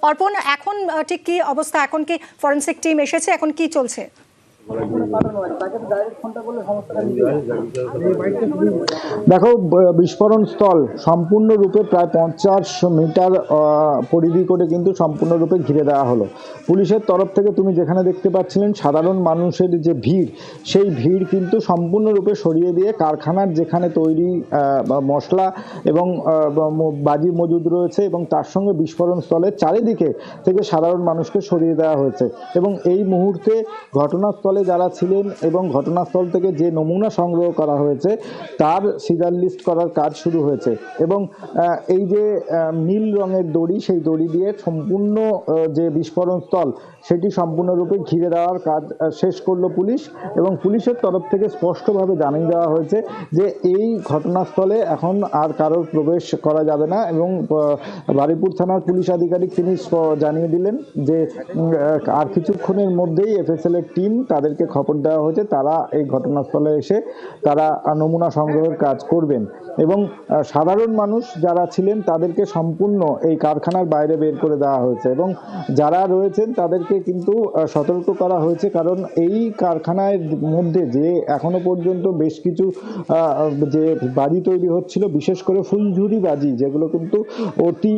অর্পণ, এখন ঠিক কি অবস্থা? এখন কি ফরেনসিক টিম এসেছে? এখন কি চলছে? দেখো, বিস্ফোরণ স্থল সম্পূর্ণরূপে প্রায় 50 মিটার পরিধি করে কিন্তু সম্পূর্ণরূপে ঘিরে দেওয়া হলো পুলিশের তরফ থেকে। তুমি যেখানে দেখতে পাচ্ছিলেন সাধারণ মানুষের যে ভিড়, সেই ভিড় কিন্তু সম্পূর্ণরূপে সরিয়ে দিয়ে কারখানার যেখানে তৈরি মশলা এবং বাজি মজুদ রয়েছে এবং তার সঙ্গে বিস্ফোরণ স্থলের চারিদিকে থেকে সাধারণ মানুষকে সরিয়ে দেওয়া হয়েছে। এবং এই মুহূর্তে ঘটনাস্থলে যারা ছিলেন এবং ঘটনাস্থল থেকে যে নমুনা সংগ্রহ করা হয়েছে তার সিরিয়াল লিস্ট করার কাজ শুরু হয়েছে। এবং এই যে নীল রঙের দড়ি, সেই দড়ি দিয়ে সম্পূর্ণ যে বিস্ফোরণ স্থল সেটি সম্পূর্ণরূপে ঘিরে দেওয়ার কাজ শেষ করলো পুলিশ। এবং পুলিশের তরফ থেকে স্পষ্টভাবে জানিয়ে দেওয়া হয়েছে যে এই ঘটনাস্থলে এখন আর কারোর প্রবেশ করা যাবে না। এবং বারুইপুর থানার পুলিশ আধিকারিক তিনি জানিয়ে দিলেন যে আর কিছুক্ষণের মধ্যেই এফএসএল এর টিম তাদেরকে খবর দেওয়া হয়েছে, তারা এই ঘটনাস্থলে এসে তারা নমুনা সংগ্রহের কাজ করবেন। এবং সাধারণ মানুষ যারা ছিলেন তাদেরকে সম্পূর্ণ এই কারখানার বাইরে বের করে দেওয়া হয়েছে। এবং যারা রয়েছেন তাদেরকে কিন্তু সতর্ক করা হয়েছে, কারণ এই কারখানার মধ্যে যে এখনো পর্যন্ত বেশ কিছু যে বাজি তৈরি হচ্ছিল, বিশেষ করে ফুলঝুরি বাজি, যেগুলো কিন্তু অতি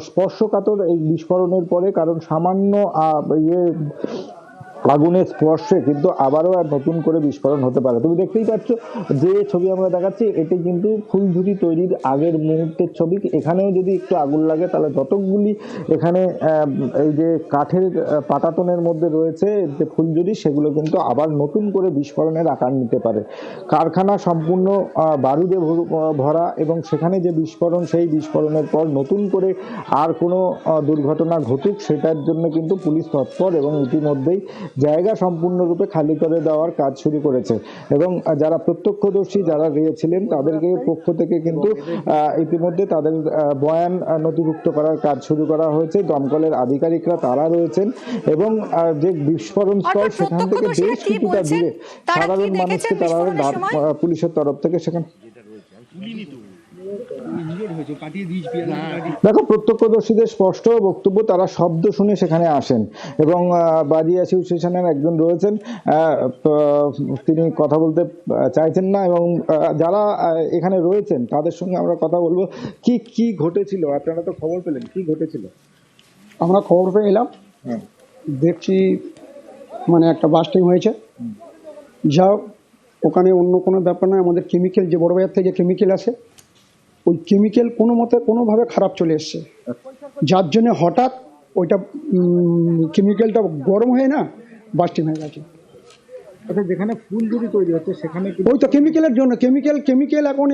স্পর্শকাতর এই বিস্ফোরণের পরে, কারণ সামান্য আগুনের স্পর্শে কিন্তু আবারও আর নতুন করে বিস্ফোরণ হতে পারে। তুমি দেখতেই পাচ্ছ যে ছবি আমরা দেখাচ্ছি, এটি কিন্তু ফুলঝুরি তৈরির আগের মুহূর্তের ছবি। এখানেও যদি একটু আগুন লাগে তাহলে যতগুলি এখানে এই যে কাঠের পাটাতনের মধ্যে রয়েছে যে ফুলঝুরি, সেগুলো কিন্তু আবার নতুন করে বিস্ফোরণের আকার নিতে পারে। কারখানা সম্পূর্ণ বারুদে ভরা এবং সেখানে যে বিস্ফোরণ, সেই বিস্ফোরণের পর নতুন করে আর কোনো দুর্ঘটনা ঘটুক সেটার জন্য কিন্তু পুলিশ তৎপর এবং ইতিমধ্যেই জায়গা সম্পূর্ণরূপে খালি করে দেওয়ার কাজ শুরু করেছে। এবং যারা প্রত্যক্ষদর্শী যারা রয়েছিলেন তাদেরকে পক্ষ থেকে কিন্তু ইতিমধ্যে তাদের বয়ান নথিভুক্ত করার কাজ শুরু করা হয়েছে। দমকলের আধিকারিকরা তারা রয়েছেন এবং যে বিস্ফোরণ স্থল সেখান থেকে বেশ কিছুটা দূরে সাধারণ মানুষকে তারা পুলিশের তরফ থেকে সেখানে দেখো, প্রত্যক্ষদর্শীদের স্পষ্ট বক্তব্য, তারা শব্দ শুনে সেখানে আসেন। এবং বাজি অ্যাসোসিয়েশনের একজন রয়েছেন, তিনি কথা বলতে চাইছেন না। এবং যারা এখানে রয়েছেন তাদের সঙ্গে আমরা কথা বলবো। কি কি ঘটেছিল? আপনারা তো খবর পেলেন, কি ঘটেছিল? আমরা খবর পেয়ে এলাম, দেখছি মানে একটা বাস্টিং হয়েছে। যা ওখানে অন্য কোনো ব্যাপার নয়, আমাদের কেমিক্যাল যে বড় বাজার থেকে যে কেমিক্যাল আসে, ওই কেমিক্যাল কোনো মতে কোনোভাবে খারাপ চলে এসছে, যার জন্য হঠাৎ ওইটা কেমিক্যালটা গরম হয়ে না বাস্টিং হয়ে গেছে। আচ্ছা, যেখানে ফুলঝুরি তৈরি হচ্ছে সেখানে ওই তো কেমিক্যালের জন্য কেমিক্যাল এখন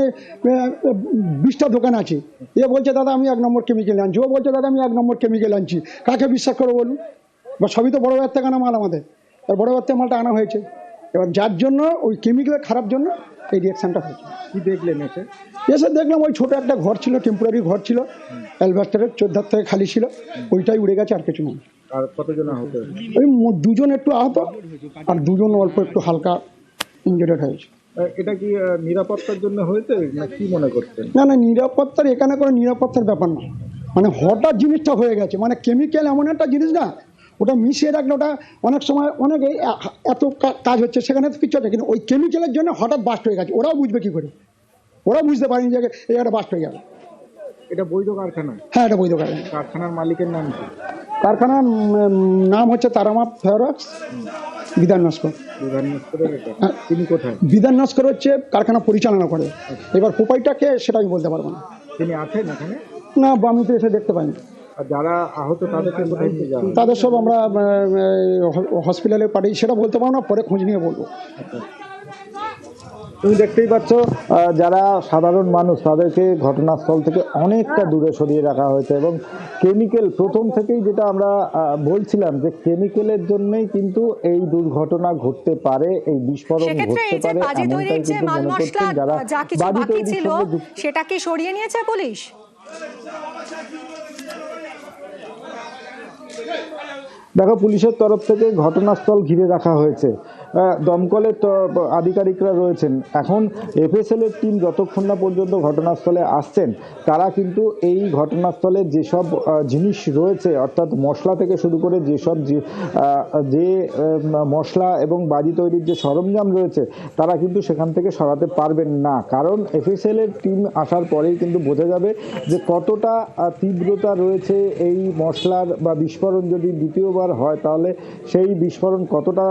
20টা দোকান আছে। এ বলছে দাদা আমি 1 নম্বর কেমিক্যাল আনছি, ও বলছে দাদা আমি 1 নম্বর কেমিক্যাল আনছি। কাকে বিশ্বাস করবো বলুন? বা সবই তো বড় বাজার থেকে আনা মাল, আমাদের আর বড় বাজার থেকে মালটা আনা হয়েছে। এবার যার জন্য ওই কেমিক্যালের খারাপ জন্য এই রিয়াকশানটা হয়েছে। কি দেখলেন? এসে দেখলাম ওই ছোটো একটা ঘর ছিল, টেম্পোরারি ঘর ছিল, অ্যালবাস্টারের 14 থেকে খালি ছিল, ওইটাই উড়ে গেছে, আর কিছু নয়। আর কতজন আহত? ওই 2জন একটু আহত আর 2জন অল্প একটু হালকা ইনজুরেড হয়েছে। এটা কি নিরাপত্তার জন্য হয়েছে না কি মনে করছেন? না না, নিরাপত্তার এখানে কোনো নিরাপত্তার ব্যাপার না, মানে হঠাৎ জিনিসটা হয়ে গেছে। মানে কেমিক্যাল এমন একটা জিনিস না, ওটা মিশিয়ে রাখলে ওটা অনেক সময় অনেক এত কাজ হচ্ছে সেখানে তো কিছু আছে, কিন্তু ওই কেমিক্যালের জন্য হঠাৎ বাস্ট হয়ে গেছে। ওরাও বুঝবে কী করে? ওরা বুঝতে পারেনি যে এই একটা বাস্ট হয়ে যাবে। এটা বৈধ কারখানা? হ্যাঁ, এটা বৈধ কারখানা। কারখানার মালিকের নাম কি? কারখানার নাম হচ্ছে তারামা ফেরক্স, বিধান নস্কর। তিনি কোথায়? বিধান নস্কর হচ্ছে কারখানা পরিচালনা করে। এবার পোপাইটাকে সেটা আমি বলতে পারবো না। তিনি আছেন এখানে? না, আমি তো এসে দেখতে পাইনি। আর যারা আহত তাদেরকে কোথায় নিয়ে যাওয়া? তাদের সব আমরা হসপিটালে পাঠাই, সেটা বলতে পারবো না, পরে খোঁজ নিয়ে বলবো। তুমি দেখতেই পাচ্ছ যারা সাধারণ মানুষ তাদেরকে ঘটনাস্থল থেকে অনেকটা দূরে সরিয়ে রাখা হয়েছে। এবং কেমিক্যাল প্রথম থেকেই যেটা আমরা বলছিলাম যে কেমিক্যালের জন্যই কিন্তু এই দুর্ঘটনা ঘটতে পারে, এই বিস্ফোরণ ঘটতে পারে, এমনটাই কিন্তু মনে করছেন যারা বাজি তৈরি ছিল। সেটা কি সরিয়ে নিয়েছে পুলিশ? দেখো, পুলিশের তরফ থেকে ঘটনাস্থল ঘিরে রাখা হয়েছে দমকলের আধিকারিকরা রয়েছেন। এখন এফএসএল এর টিম যতক্ষণ না পর্যন্ত ঘটনাস্থলে আসছেন, তারা কিন্তু এই ঘটনাস্থলে যেসব জিনিস রয়েছে, অর্থাৎ মশলা থেকে শুরু করে যেসব যে মশলা এবং বাজি তৈরির যে সরঞ্জাম রয়েছে, তারা কিন্তু সেখান থেকে সরাতে পারবেন না। কারণ এফএসএল এর টিম আসার পরেই কিন্তু বোঝা যাবে যে কতটা তীব্রতা রয়েছে এই মশলার, বা বিস্ফোরণ যদি দ্বিতীয়বার হয় তাহলে সেই বিস্ফোরণ কতটা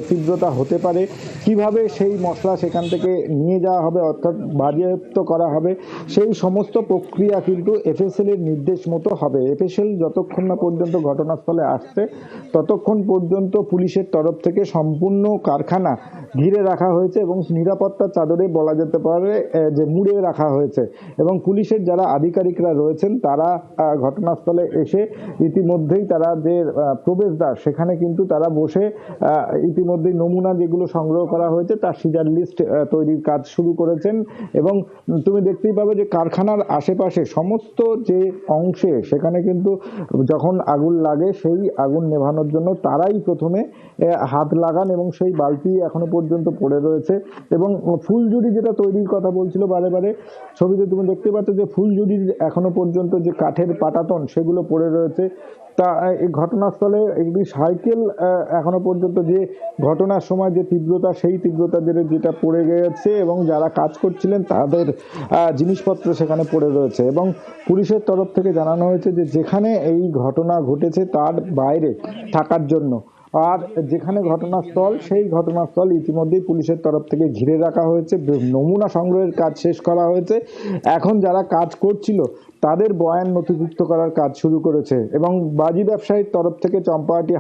তীব্রতা হতে পারে, কিভাবে সেই মশলা সেখান থেকে নিয়ে যাওয়া হবে, অর্থাৎ বাজেয়াপ্ত করা হবে, সেই সমস্ত প্রক্রিয়া কিন্তু এফএসএল এর নির্দেশ মতো হবে। এফএসএল যতক্ষণ না পর্যন্ত ঘটনাস্থলে আসছে ততক্ষণ পর্যন্ত পুলিশের তরফ থেকে সম্পূর্ণ কারখানা ঘিরে রাখা হয়েছে এবং নিরাপত্তার চাদরে বলা যেতে পারে যে মুড়ে রাখা হয়েছে। এবং পুলিশের যারা আধিকারিকরা রয়েছেন তারা ঘটনাস্থলে এসে ইতিমধ্যেই তারা যে প্রবেশদ্বার সেখানে কিন্তু তারা বসে ইতিমধ্যেই নমুনা যেগুলো সংগ্রহ করা হয়েছে তার সিজার লিস্ট তৈরির কাজ শুরু করেছেন। এবং তুমি দেখতেই পাবে যে কারখানার আশেপাশে সমস্ত যে অংশে সেখানে কিন্তু যখন আগুন লাগে সেই আগুন নেভানোর জন্য তারাই প্রথমে হাত লাগান এবং সেই বালতি এখনো পর্যন্ত পড়ে রয়েছে। এবং ফুলঝুরি যেটা তৈরির কথা বলছিল বারে বারে, ছবিতে তুমি দেখতে পাচ্ছ যে ফুলঝুরির এখনো পর্যন্ত যে কাঠের পাটাতন সেগুলো পড়ে রয়েছে। তা এই ঘটনাস্থলে একটি সাইকেল এখনো পর্যন্ত যে ঘটনার সময় যে তীব্রতা, সেই তীব্রতা যেটা পড়ে গেছে এবং যারা কাজ করছিলেন তাদের জিনিসপত্র সেখানে পড়ে রয়েছে। এবং পুলিশের তরফ থেকে জানানো হয়েছে যে যেখানে এই ঘটনা ঘটেছে তার বাইরে থাকার জন্য, আর যেখানে ঘটনাস্থল সেই ঘটনাস্থল ইতিমধ্যেই পুলিশের তরফ থেকে ঘিরে রাখা হয়েছে, নমুনা সংগ্রহের কাজ শেষ করা হয়েছে। এখন যারা কাজ করছিল তাদের বয়ান নথিভুক্ত করার কাজ শুরু করেছে। এবং বাজি ব্যবসায়ীর তরফ থেকে, চম্পাহাটি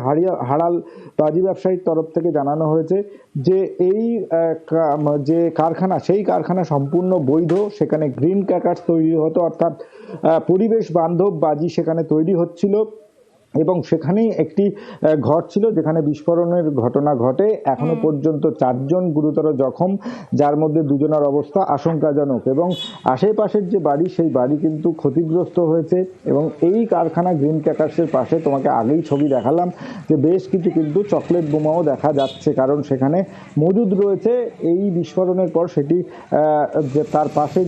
হাড়াল বাজি ব্যবসায়ীর তরফ থেকে জানানো হয়েছে যে এই যে কারখানা, সেই কারখানা সম্পূর্ণ বৈধ। সেখানে গ্রিন ক্র্যাকার্স তৈরি হতো, অর্থাৎ পরিবেশ বান্ধব বাজি সেখানে তৈরি হচ্ছিল। এবং সেখানেই একটি ঘর ছিল যেখানে বিস্ফোরণের ঘটনা ঘটে। এখনো পর্যন্ত 4 জন গুরুতর জখম, যার মধ্যে 2 জনের অবস্থা আশঙ্কাজনক। এবং আশেপাশের যে বাড়ি, সেই বাড়ি কিন্তু ক্ষতিগ্রস্ত হয়েছে। এবং এই কারখানা গ্রিন ক্র্যাকার্সের পাশে তোমাকে আগেই ছবি দেখালাম যে বেশ কিছু কিন্তু চকলেট বোমাও দেখা যাচ্ছে, কারণ সেখানে মজুদ রয়েছে। এই বিস্ফোরণের পর সেটি যে তার পাশের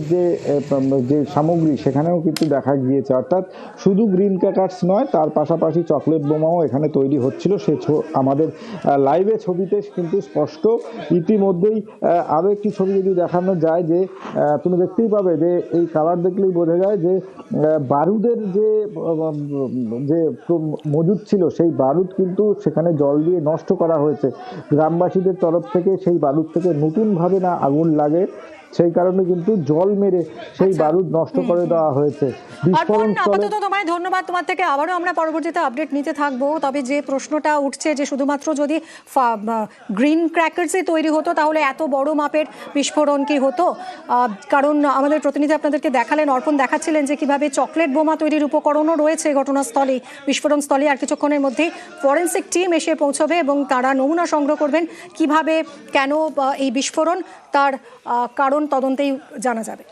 যে সামগ্রী সেখানেও কিন্তু দেখা গিয়েছে। অর্থাৎ শুধু গ্রিন ক্র্যাকার্স নয়, তার পাশাপাশি চকলেট বোমাও এখানে তৈরি হচ্ছিল। সে আমাদের লাইভে ছবিতে কিন্তু স্পষ্ট। ইতিমধ্যেই আরও একটি ছবি যদি দেখানো যায়, যে তুমি দেখতেই পাবে যে এই কালার দেখলেই বোঝা যায় যে বারুদের যে মজুদ ছিল, সেই বারুদ কিন্তু সেখানে জল দিয়ে নষ্ট করা হয়েছে। গ্রামবাসীদের তরফ থেকে সেই বারুদ থেকে নতুনভাবে না আগুন লাগে, সেই কারণে কিন্তু জল মেরে সেই বারুদ নষ্ট করে দেওয়া হয়েছে। বিস্ফোরণ আপাতত তোমায় ধন্যবাদ, তোমার থেকে আবারও আমরা পরবর্তীতে আপডেট নিতে থাকবো। তবে যে প্রশ্নটা উঠছে যে শুধুমাত্র যদি গ্রিন ক্র্যাকার্সে তৈরি হতো তাহলে এত বড় মাপের বিস্ফোরণ কি হতো? কারণ আমাদের প্রতিনিধি আপনাদেরকে দেখালেন, অর্পণ দেখাচ্ছিলেন যে কিভাবে চকলেট বোমা তৈরির উপকরণও রয়েছে ঘটনাস্থলে, বিস্ফোরণ স্থলে। আর কিছুক্ষণের মধ্যেই ফরেন্সিক টিম এসে পৌঁছবে এবং তারা নমুনা সংগ্রহ করবেন। কিভাবে, কেন এই বিস্ফোরণ, তার কারণ তদন্তেই জানা যাবে।